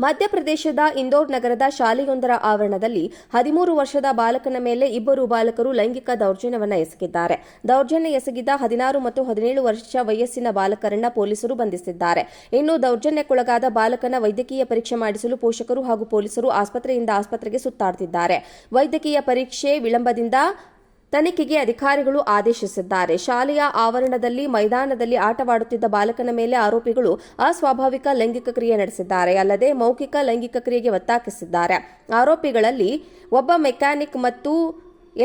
ಮಧ್ಯಪ್ರದೇಶದ ಇಂದೋರ್ ನಗರದ ಶಾಲೆಯೊಂದರ ಆವರಣದಲ್ಲಿ 13 ವರ್ಷದ ಬಾಲಕನ ಮೇಲೆ ಇಬ್ಬರು ಬಾಲಕರು ಲೈಂಗಿಕ ದೌರ್ಜನ್ಯವನ್ನು ಎಸಗಿದ್ದಾರೆ. ದೌರ್ಜನ್ಯ ಎಸಗಿದ 16 ಮತ್ತು 17 ವರ್ಷ ವಯಸ್ಸಿನ ಬಾಲಕರನ್ನ ಪೊಲೀಸರು ಬಂಧಿಸಿದ್ದಾರೆ. ಇನ್ನು ದೌರ್ಜನ್ಯಕ್ಕೊಳಗಾದ ಬಾಲಕನ ವೈದ್ಯಕೀಯ ಪರೀಕ್ಷೆ ಮಾಡಿಸಲು ಪೋಷಕರು ಹಾಗೂ ಪೊಲೀಸರು ಆಸ್ಪತ್ರೆಯಿಂದ ಆಸ್ಪತ್ರೆಗೆ ಸುತ್ತಾಡುತ್ತಿದ್ದಾರೆ. ವೈದ್ಯಕೀಯ ಪರೀಕ್ಷೆ ವಿಳಂಬದಿಂದ ತನಿಖೆಗೆ ಅಧಿಕಾರಿಗಳು ಆದೇಶಿಸಿದ್ದಾರೆ. ಶಾಲೆಯ ಆವರಣದಲ್ಲಿ ಮೈದಾನದಲ್ಲಿ ಆಟವಾಡುತ್ತಿದ್ದ ಬಾಲಕನ ಮೇಲೆ ಆರೋಪಿಗಳು ಅಸ್ವಾಭಾವಿಕ ಲೈಂಗಿಕ ಕ್ರಿಯೆ ನಡೆಸಿದ್ದಾರೆ. ಅಲ್ಲದೆ ಮೌಖಿಕ ಲೈಂಗಿಕ ಕ್ರಿಯೆಗೆ ಒತ್ತಾಯಿಸಿದ್ದಾರೆ. ಆರೋಪಿಗಳಲ್ಲಿ ಒಬ್ಬ ಮೆಕ್ಯಾನಿಕ್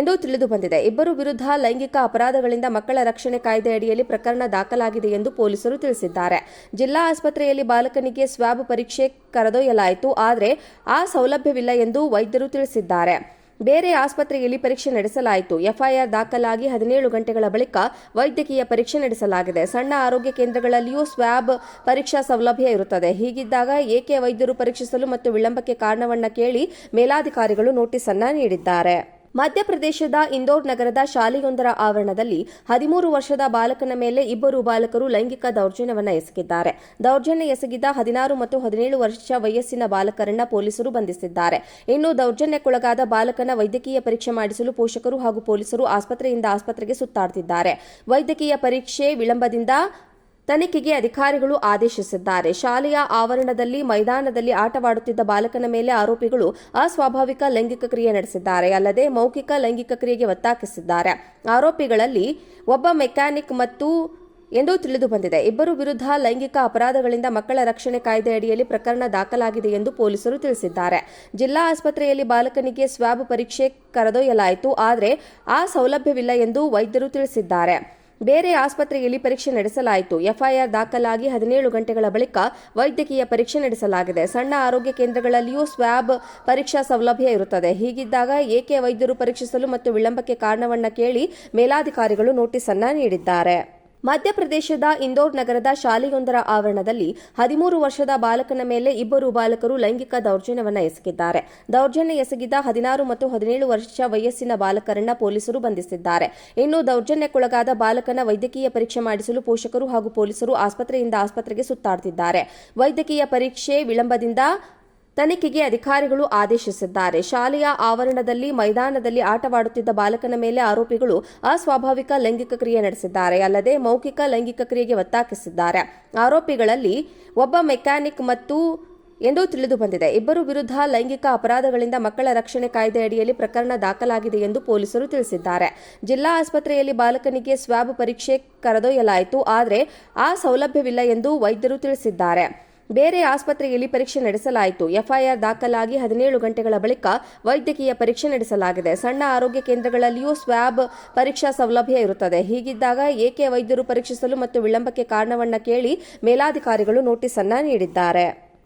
ಎಂದು ತಿಳಿದು ಬಂದಿದೆ. ಇಬ್ಬರು ವಿರುದ್ಧ ಲೈಂಗಿಕ ಅಪರಾಧಗಳಿಂದ ಮಕ್ಕಳ ರಕ್ಷಣೆ ಕಾಯ್ದೆ ಅಡಿಯಲ್ಲಿ ಪ್ರಕರಣ ದಾಖಲಾಗಿದೆ ಎಂದು ಪೊಲೀಸರು ತಿಳಿಸಿದ್ದಾರೆ. ಜಿಲ್ಲಾ ಆಸ್ಪತ್ರೆಯಲ್ಲಿ ಬಾಲಕನಿಗೆ ಸ್ವಾಬ್ ಪರೀಕ್ಷೆ ಕರೆದೊಯ್ಯಲಾಯಿತು. ಆದರೆ ಆ ಸೌಲಭ್ಯವಿಲ್ಲ ಎಂದು ವೈದ್ಯರು ತಿಳಿಸಿದ್ದಾರೆ. ಬೇರೆ ಆಸ್ಪತ್ರೆಯಲ್ಲಿ ಪರೀಕ್ಷೆ ನಡೆಸಲಾಯಿತು. ಎಫ್ಐಆರ್ ದಾಖಲಾಗಿ 17 ಗಂಟೆಗಳ ಬಳಿಕ ವೈದ್ಯಕೀಯ ಪರೀಕ್ಷೆ ನಡೆಸಲಾಗಿದೆ. ಸಣ್ಣ ಆರೋಗ್ಯ ಕೇಂದ್ರಗಳಲ್ಲಿಯೂ ಸ್ವಾಬ್ ಪರೀಕ್ಷಾ ಸೌಲಭ್ಯ ಇರುತ್ತದೆ. ಹೀಗಿದ್ದಾಗ ಏಕೆ ವೈದ್ಯರು ಪರೀಕ್ಷಿಸಲು ಮತ್ತು ವಿಳಂಬಕ್ಕೆ ಕಾರಣವನ್ನ ಕೇಳಿ ಮೇಲಾಧಿಕಾರಿಗಳು ನೋಟಿಸ್ ಅನ್ನ ನೀಡಿದ್ದಾರೆ. ಮಧ್ಯಪ್ರದೇಶದ ಇಂದೋರ್ ನಗರದ ಶಾಲೆಯೊಂದರ ಆವರಣದಲ್ಲಿ 13 ವರ್ಷದ ಬಾಲಕನ ಮೇಲೆ ಇಬ್ಬರು ಬಾಲಕರು ಲೈಂಗಿಕ ದೌರ್ಜನ್ಯವನ್ನು ಎಸಗಿದ್ದಾರೆ. ದೌರ್ಜನ್ಯ ಎಸಗಿದ 16 ಮತ್ತು 17 ವರ್ಷ ವಯಸ್ಸಿನ ಬಾಲಕರನ್ನ ಪೊಲೀಸರು ಬಂಧಿಸಿದ್ದಾರೆ. ಇನ್ನು ದೌರ್ಜನ್ಯಕ್ಕೊಳಗಾದ ಬಾಲಕನ ವೈದ್ಯಕೀಯ ಪರೀಕ್ಷೆ ಮಾಡಿಸಲು ಪೋಷಕರು ಹಾಗೂ ಪೊಲೀಸರು ಆಸ್ಪತ್ರೆಯಿಂದ ಆಸ್ಪತ್ರೆಗೆ ಸುತ್ತಾಡುತ್ತಿದ್ದಾರೆ. ವೈದ್ಯಕೀಯ ಪರೀಕ್ಷೆ ವಿಳಂಬದಿಂದ ತನಿಖೆಗೆ ಅಧಿಕಾರಿಗಳು ಆದೇಶಿಸಿದ್ದಾರೆ. ಶಾಲೆಯ ಆವರಣದಲ್ಲಿ ಮೈದಾನದಲ್ಲಿ ಆಟವಾಡುತ್ತಿದ್ದ ಬಾಲಕನ ಮೇಲೆ ಆರೋಪಿಗಳು ಅಸ್ವಾಭಾವಿಕ ಲೈಂಗಿಕ ಕ್ರಿಯೆ ನಡೆಸಿದ್ದಾರೆ. ಅಲ್ಲದೆ ಮೌಖಿಕ ಲೈಂಗಿಕ ಕ್ರಿಯೆಗೆ ಒತ್ತಾಯಿಸಿದ್ದಾರೆ. ಆರೋಪಿಗಳಲ್ಲಿ ಒಬ್ಬ ಮೆಕ್ಯಾನಿಕ್ ಎಂದು ತಿಳಿದು ಬಂದಿದೆ. ಇಬ್ಬರು ವಿರುದ್ಧ ಲೈಂಗಿಕ ಅಪರಾಧಗಳಿಂದ ಮಕ್ಕಳ ರಕ್ಷಣೆ ಕಾಯ್ದೆ ಅಡಿಯಲ್ಲಿ ಪ್ರಕರಣ ದಾಖಲಾಗಿದೆ ಎಂದು ಪೊಲೀಸರು ತಿಳಿಸಿದ್ದಾರೆ. ಜಿಲ್ಲಾ ಆಸ್ಪತ್ರೆಯಲ್ಲಿ ಬಾಲಕನಿಗೆ ಸ್ವಾಬ್ ಪರೀಕ್ಷೆ ಕರೆದೊಯ್ಯಲಾಯಿತು. ಆದರೆ ಆ ಸೌಲಭ್ಯವಿಲ್ಲ ಎಂದು ವೈದ್ಯರು ತಿಳಿಸಿದ್ದಾರೆ. ಬೇರೆ ಆಸ್ಪತ್ರೆಯಲ್ಲಿ ಪರೀಕ್ಷೆ ನಡೆಸಲಾಯಿತು. ಎಫ್ಐಆರ್ ದಾಖಲಾಗಿ 17 ಗಂಟೆಗಳ ಬಳಿಕ ವೈದ್ಯಕೀಯ ಪರೀಕ್ಷೆ ನಡೆಸಲಾಗಿದೆ. ಸಣ್ಣ ಆರೋಗ್ಯ ಕೇಂದ್ರಗಳಲ್ಲಿಯೂ ಸ್ವಾಬ್ ಪರೀಕ್ಷಾ ಸೌಲಭ್ಯ ಇರುತ್ತದೆ. ಹೀಗಿದ್ದಾಗ ಏಕೆ ವೈದ್ಯರು ಪರೀಕ್ಷಿಸಲು ಮತ್ತು ವಿಳಂಬಕ್ಕೆ ಕಾರಣವನ್ನ ಕೇಳಿ ಮೇಲಾಧಿಕಾರಿಗಳು ನೋಟಿಸ್ ಅನ್ನ ನೀಡಿದ್ದಾರೆ. ಮಧ್ಯಪ್ರದೇಶದ ಇಂದೋರ್ ನಗರದ ಶಾಲೆಯೊಂದರ ಆವರಣದಲ್ಲಿ 13 ವರ್ಷದ ಬಾಲಕನ ಮೇಲೆ ಇಬ್ಬರು ಬಾಲಕರು ಲೈಂಗಿಕ ದೌರ್ಜನ್ಯವನ್ನು ಎಸಗಿದ್ದಾರೆ. ದೌರ್ಜನ್ಯ ಎಸಗಿದ 16 ಮತ್ತು 17 ವರ್ಷ ವಯಸ್ಸಿನ ಬಾಲಕರನ್ನ ಪೊಲೀಸರು ಬಂಧಿಸಿದ್ದಾರೆ. ಇನ್ನು ದೌರ್ಜನ್ಯಕ್ಕೊಳಗಾದ ಬಾಲಕನ ವೈದ್ಯಕೀಯ ಪರೀಕ್ಷೆ ಮಾಡಿಸಲು ಪೋಷಕರು ಹಾಗೂ ಪೊಲೀಸರು ಆಸ್ಪತ್ರೆಯಿಂದ ಆಸ್ಪತ್ರೆಗೆ ಸುತ್ತಾಡುತ್ತಿದ್ದಾರೆ. ವೈದ್ಯಕೀಯ ಪರೀಕ್ಷೆ ವಿಳಂಬದಿಂದ ತನಿಖೆಗೆ ಅಧಿಕಾರಿಗಳು ಆದೇಶಿಸಿದ್ದಾರೆ. ಶಾಲೆಯ ಆವರಣದಲ್ಲಿ ಮೈದಾನದಲ್ಲಿ ಆಟವಾಡುತ್ತಿದ್ದ ಬಾಲಕನ ಮೇಲೆ ಆರೋಪಿಗಳು ಅಸ್ವಾಭಾವಿಕ ಲೈಂಗಿಕ ಕ್ರಿಯೆ ನಡೆಸಿದ್ದಾರೆ. ಅಲ್ಲದೆ ಮೌಖಿಕ ಲೈಂಗಿಕ ಕ್ರಿಯೆಗೆ ಒತ್ತಾಯಿಸಿದ್ದಾರೆ. ಆರೋಪಿಗಳಲ್ಲಿ ಒಬ್ಬ ಮೆಕ್ಯಾನಿಕ್ ಎಂದು ತಿಳಿದು ಬಂದಿದೆ. ಇಬ್ಬರು ವಿರುದ್ಧ ಲೈಂಗಿಕ ಅಪರಾಧಗಳಿಂದ ಮಕ್ಕಳ ರಕ್ಷಣೆ ಕಾಯ್ದೆ ಅಡಿಯಲ್ಲಿ ಪ್ರಕರಣ ದಾಖಲಾಗಿದೆ ಎಂದು ಪೊಲೀಸರು ತಿಳಿಸಿದ್ದಾರೆ. ಜಿಲ್ಲಾ ಆಸ್ಪತ್ರೆಯಲ್ಲಿ ಬಾಲಕನಿಗೆ ಸ್ವಾಬ್ ಪರೀಕ್ಷೆ ಕರೆದೊಯ್ಯಲಾಯಿತು. ಆದರೆ ಆ ಸೌಲಭ್ಯವಿಲ್ಲ ಎಂದು ವೈದ್ಯರು ತಿಳಿಸಿದ್ದಾರೆ. ಬೇರೆ ಆಸ್ಪತ್ರೆಯಲ್ಲಿ ಪರೀಕ್ಷೆ ನಡೆಸಲಾಯಿತು. ಎಫ್ಐಆರ್ ದಾಖಲಾಗಿ 17 ಗಂಟೆಗಳ ಬಳಿಕ ವೈದ್ಯಕೀಯ ಪರೀಕ್ಷೆ ನಡೆಸಲಾಗಿದೆ. ಸಣ್ಣ ಆರೋಗ್ಯ ಕೇಂದ್ರಗಳಲ್ಲಿಯೂ ಸ್ವಾಬ್ ಪರೀಕ್ಷಾ ಸೌಲಭ್ಯ ಇರುತ್ತದೆ. ಹೀಗಿದ್ದಾಗ ಏಕೆ ವೈದ್ಯರು ಪರೀಕ್ಷಿಸಲು ಮತ್ತು ವಿಳಂಬಕ್ಕೆ ಕಾರಣವನ್ನ ಕೇಳಿ ಮೇಲಾಧಿಕಾರಿಗಳು ನೋಟಿಸ್ ಅನ್ನ ನೀಡಿದ್ದಾರೆ.